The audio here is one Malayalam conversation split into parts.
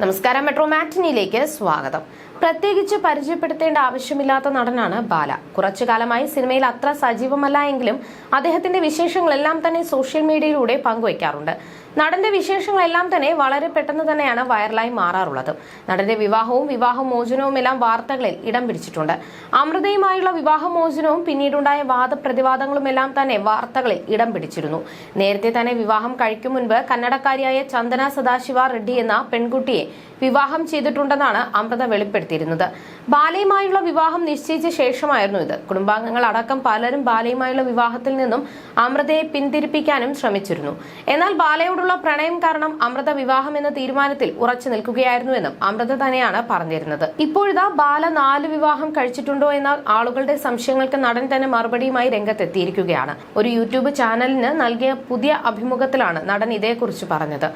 നമസ്കാരം, മെട്രോ മാറ്റിനിയിലേക്ക് സ്വാഗതം. പ്രത്യേകിച്ച് പരിചയപ്പെടുത്തേണ്ട ആവശ്യമില്ലാത്ത നടനാണ് ബാല. കുറച്ചു കാലമായി സിനിമയിൽ അത്ര സജീവമല്ല എങ്കിലും അദ്ദേഹത്തിന്റെ വിശേഷങ്ങളെല്ലാം തന്നെ സോഷ്യൽ മീഡിയയിലൂടെ പങ്കുവയ്ക്കാറുണ്ട്. നടന്റെ വിശേഷങ്ങളെല്ലാം തന്നെ വളരെ പെട്ടെന്ന് തന്നെയാണ് വൈറലായി മാറാറുള്ളത്. നടന്റെ വിവാഹവും വിവാഹമോചനവും എല്ലാം വാർത്തകളിൽ ഇടം പിടിച്ചിട്ടുണ്ട്. അമൃതയുമായുള്ള വിവാഹമോചനവും പിന്നീടുണ്ടായ വാദപ്രതിവാദങ്ങളും എല്ലാം തന്നെ വാർത്തകളിൽ ഇടം പിടിച്ചിരുന്നു. നേരത്തെ തന്നെ വിവാഹം കഴിക്കും മുൻപ് കന്നഡക്കാരിയായ ചന്ദന സദാശിവ റെഡ്ഡി എന്ന പെൺകുട്ടിയെ വിവാഹം ചെയ്തിട്ടുണ്ടെന്നാണ് അമൃത വെളിപ്പെടുത്തിയിരുന്നത്. ബാലയുമായുള്ള വിവാഹം നിശ്ചയിച്ച ശേഷമായിരുന്നു ഇത്. കുടുംബാംഗങ്ങൾ അടക്കം പലരും ബാലയുമായുള്ള വിവാഹത്തിൽ നിന്നും അമൃതയെ പിന്തിരിപ്പിക്കാനും ശ്രമിച്ചിരുന്നു. എന്നാൽ ബാലയോടുള്ള പ്രണയം കാരണം അമൃത വിവാഹം എന്ന തീരുമാനത്തിൽ ഉറച്ചു നിൽക്കുകയായിരുന്നുവെന്നും അമൃത തന്നെയാണ് പറഞ്ഞിരുന്നത്. ഇപ്പോഴിതാ ബാല 4 വിവാഹം കഴിച്ചിട്ടുണ്ടോ എന്ന ആളുകളുടെ സംശയങ്ങൾക്ക് നടൻ തന്നെ മറുപടിയുമായി രംഗത്തെത്തിയിരിക്കുകയാണ്. ഒരു യൂട്യൂബ് ചാനലിന് നൽകിയ പുതിയ അഭിമുഖത്തിലാണ് നടൻ ഇതേക്കുറിച്ച് പറഞ്ഞത്.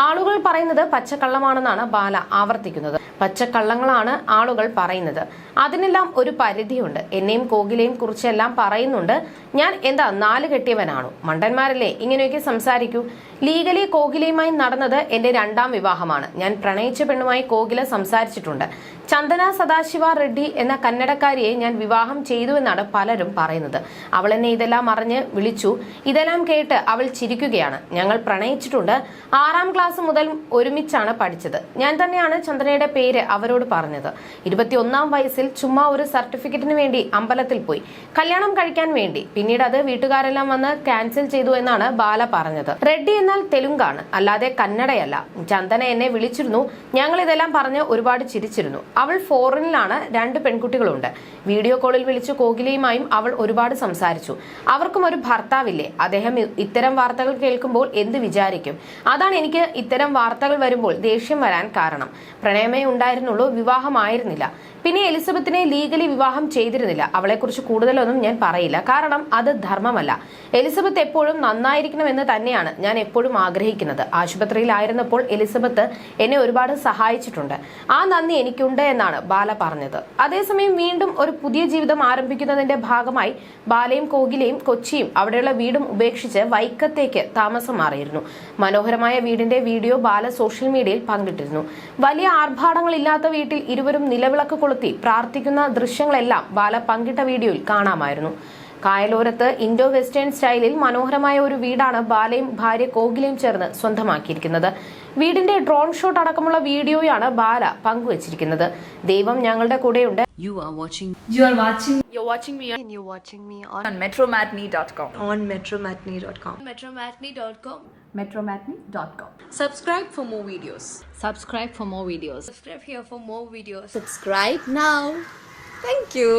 ആളുകൾ പറയുന്നത് പച്ചക്കള്ളമാണെന്നാണ് ബാല ആവർത്തിക്കുന്നത്. പച്ചക്കള്ളങ്ങളാണ് ആളുകൾ പറയുന്നത്. അതിനെല്ലാം ഒരു പരിധിയുണ്ട്. എന്നെയും കോകിലയും കുറിച്ചെല്ലാം പറയുന്നുണ്ട്. ഞാൻ എന്താ 4 കെട്ടിയവനാണോ? മണ്ടന്മാരല്ലേ ഇങ്ങനെയൊക്കെ സംസാരിക്കൂ. ലീഗലി കോകിലയുമായി നടന്നത് എന്റെ 2ാം വിവാഹമാണ്. ഞാൻ പ്രണയിച്ച പെണ്ണുമായി കോകില സംസാരിച്ചിട്ടുണ്ട്. ചന്ദന സദാശിവ റെഡ്ഡി എന്ന കന്നഡക്കാരിയെ ഞാൻ വിവാഹം ചെയ്തു എന്നാണ് പലരും പറയുന്നത്. അവൾ എന്നെ ഇതെല്ലാം അറിഞ്ഞ് വിളിച്ചു. ഇതെല്ലാം കേട്ട് അവൾ ചിരിക്കുകയാണ്. ഞങ്ങൾ പ്രണയിച്ചിട്ടുണ്ട്. 6ാം ക്ലാസ് മുതൽ ഒരുമിച്ചാണ് പഠിച്ചത്. ഞാൻ തന്നെയാണ് ചന്ദനയുടെ പേര് അവരോട് പറഞ്ഞത്. 21ാം വയസ്സിൽ ചുമ്മാ ഒരു സർട്ടിഫിക്കറ്റിന് വേണ്ടി അമ്പലത്തിൽ പോയി, കല്യാണം കഴിക്കാൻ വേണ്ടി. പിന്നീട് അത് വീട്ടുകാരെല്ലാം വന്ന് ക്യാൻസൽ ചെയ്തു എന്നാണ് ബാല പറഞ്ഞത്. റെഡ്ഡി എന്നാൽ തെലുങ്കാണ്, അല്ലാതെ കന്നഡയല്ല. ചന്ദന എന്നെ വിളിച്ചിരുന്നു. ഞങ്ങൾ ഇതെല്ലാം പറഞ്ഞ് ഒരുപാട് ചിരിച്ചിരുന്നു. അവൾ ഫോറിനിലാണ്. 2 പെൺകുട്ടികളുണ്ട്. വീഡിയോ കോളിൽ വിളിച്ച് കോകിലയുമായും അവൾ ഒരുപാട് സംസാരിച്ചു. അവർക്കും ഒരു ഭർത്താവില്ലേ? അദ്ദേഹം ഇത്തരം വാർത്തകൾ കേൾക്കുമ്പോൾ എന്ത് വിചാരിക്കും? അതാണ് എനിക്ക് ഇത്തരം വാർത്തകൾ വരുമ്പോൾ ദേഷ്യം വരാൻ കാരണം. പ്രണയമേ ഉണ്ടായിരുന്നുള്ളൂ, വിവാഹമായിരുന്നില്ല. പിന്നെ എലിസബത്തിനെ ലീഗലി വിവാഹം ചെയ്തിരുന്നില്ല. അവളെക്കുറിച്ച് കൂടുതലൊന്നും ഞാൻ പറയില്ല, കാരണം അത് ധർമ്മമല്ല. എലിസബത്ത് എപ്പോഴും നന്നായിരിക്കണമെന്ന് തന്നെയാണ് ഞാൻ എപ്പോഴും ആഗ്രഹിക്കുന്നത്. ആശുപത്രിയിലായിരുന്നപ്പോൾ എലിസബത്ത് എന്നെ ഒരുപാട് സഹായിച്ചിട്ടുണ്ട്. ആ നന്ദി എനിക്കുണ്ട് എന്നാണ് ബാല പറഞ്ഞത്. അതേസമയം വീണ്ടും ഒരു പുതിയ ജീവിതം ആരംഭിക്കുന്നതിന്റെ ഭാഗമായി ബാലയും കോകിലയും കൊച്ചിയും അവിടെയുള്ള വീടും ഉപേക്ഷിച്ച് വൈക്കത്തേക്ക് താമസം മാറിയിരുന്നു. മനോഹരമായ വീടിന്റെ വീഡിയോ ബാല സോഷ്യൽ മീഡിയയിൽ പങ്കിട്ടിരുന്നു. വലിയ ആർഭാടങ്ങളില്ലാത്ത വീട്ടിൽ ഇരുവരും നിലവിളക്ക് കൊളുത്തി പ്രാർത്ഥിക്കുന്ന ദൃശ്യങ്ങളെല്ലാം ബാല പങ്കിട്ട വീഡിയോയിൽ കാണാമായിരുന്നു. കായലോരത്ത് ഇൻഡോ വെസ്റ്റേൺ സ്റ്റൈലിൽ മനോഹരമായ ഒരു വീടാണ് ബാലയും ഭാര്യ കോകിലയും ചേർന്ന് സ്വന്തമാക്കിയിരിക്കുന്നത്. വീടിന്റെ ഡ്രോൺ ഷോട്ട് അടക്കമുള്ള വീഡിയോയാണ് ബാല പങ്കുവച്ചിരിക്കുന്നത്. ദൈവം ഞങ്ങളുടെ കൂടെയുണ്ട്. You're watching me on metromatney.com. metromatney.com. Subscribe for more videos. Subscribe here for more videos. Subscribe now. Thank you.